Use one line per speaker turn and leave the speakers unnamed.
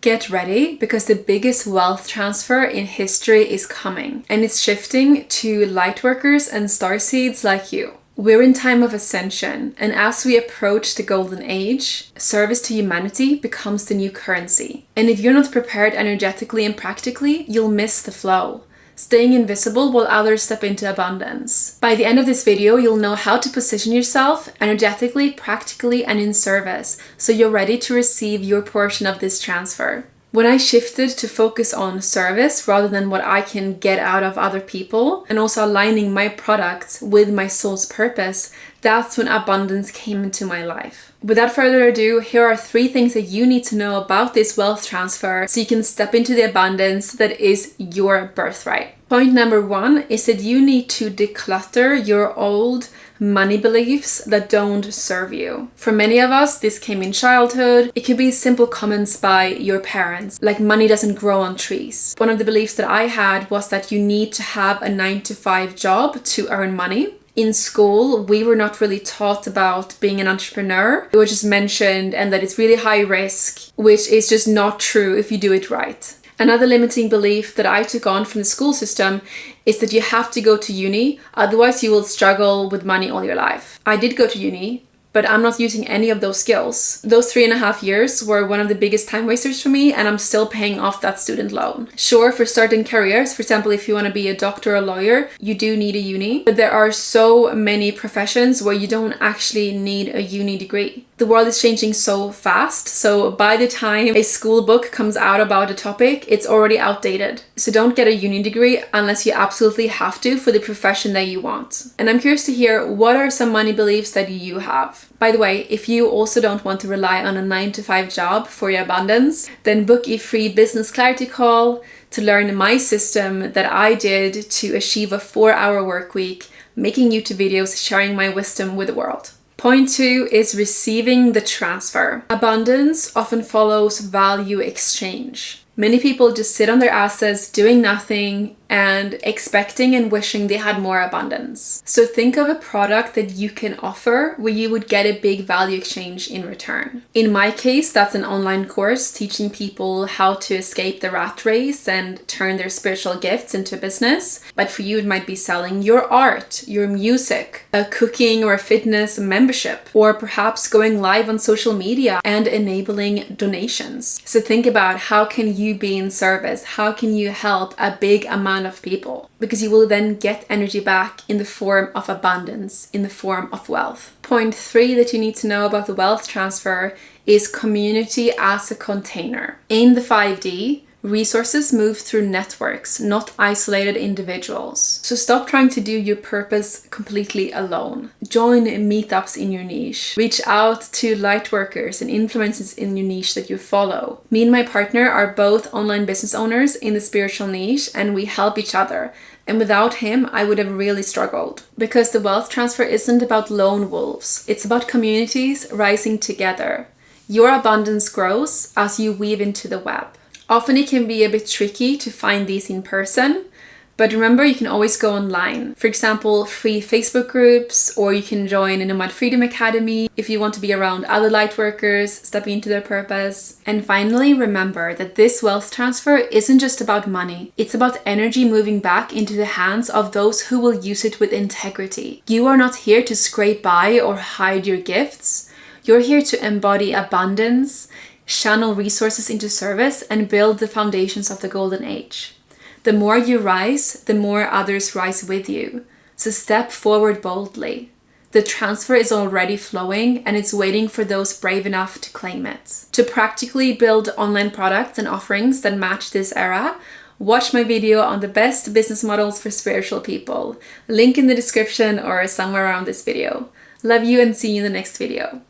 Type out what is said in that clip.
Get ready, because the biggest wealth transfer in history is coming, and it's shifting to lightworkers and starseeds like you. We're in time of ascension, and as we approach the golden age, service to humanity becomes the new currency. And if you're not prepared energetically and practically, you'll miss the flow, staying invisible while others step into abundance. By the end of this video, you'll know how to position yourself energetically, practically, and in service, so you're ready to receive your portion of this transfer. When I shifted to focus on service rather than what I can get out of other people, and also aligning my products with my soul's purpose, that's when abundance came into my life. Without further ado, here are 3 things that you need to know about this wealth transfer so you can step into the abundance that is your birthright. Point number 1 is that you need to declutter your old money beliefs that don't serve you. For many of us, this came in childhood. It could be simple comments by your parents, like money doesn't grow on trees. One of the beliefs that I had was that you need to have a 9-to-5 job to earn money. In school, we were not really taught about being an entrepreneur. It was just mentioned, and that it's really high risk, which is just not true if you do it right. Another limiting belief that I took on from the school system is that you have to go to uni, otherwise you will struggle with money all your life. I did go to uni, but I'm not using any of those skills. Those 3.5 years were one of the biggest time wasters for me, and I'm still paying off that student loan. Sure, for starting careers, for example, if you want to be a doctor or a lawyer, you do need a uni, but there are so many professions where you don't actually need a uni degree. The world is changing so fast, so by the time a school book comes out about a topic, it's already outdated. So don't get a uni degree unless you absolutely have to for the profession that you want. And I'm curious to hear, what are some money beliefs that you have? By the way, if you also don't want to rely on a 9-to-5 job for your abundance, then book a free business clarity call to learn my system that I did to achieve a 4-hour work week, making YouTube videos, sharing my wisdom with the world. Point 2 is receiving the transfer. Abundance often follows value exchange. Many people just sit on their asses doing nothing and expecting and wishing they had more abundance. So think of a product that you can offer where you would get a big value exchange in return. In my case, that's an online course teaching people how to escape the rat race and turn their spiritual gifts into business. But for you, it might be selling your art, your music, a cooking or a fitness membership, or perhaps going live on social media and enabling donations. So think about, how can you be in service? How can you help a big amount of people? Because you will then get energy back in the form of abundance, in the form of wealth. Point 3 that you need to know about the wealth transfer is community as a container. In the 5D, resources move through networks, not isolated individuals. So stop trying to do your purpose completely alone. Join meetups in your niche. Reach out to light workers and influencers in your niche that you follow. Me and my partner are both online business owners in the spiritual niche, and we help each other. And without him, I would have really struggled. Because the wealth transfer isn't about lone wolves. It's about communities rising together. Your abundance grows as you weave into the web. Often it can be a bit tricky to find these in person, but remember, you can always go online. For example, free Facebook groups, or you can join a Nomad Freedom Academy if you want to be around other light workers stepping into their purpose. And finally, remember that this wealth transfer isn't just about money. It's about energy moving back into the hands of those who will use it with integrity. You are not here to scrape by or hide your gifts. You're here to embody abundance, channel resources into service, and build the foundations of the golden age. The more you rise, the more others rise with you. So step forward boldly. The transfer is already flowing, and it's waiting for those brave enough to claim it. To practically build online products and offerings that match this era, watch my video on the best business models for spiritual people. Link in the description or somewhere around this video. Love you, and see you in the next video.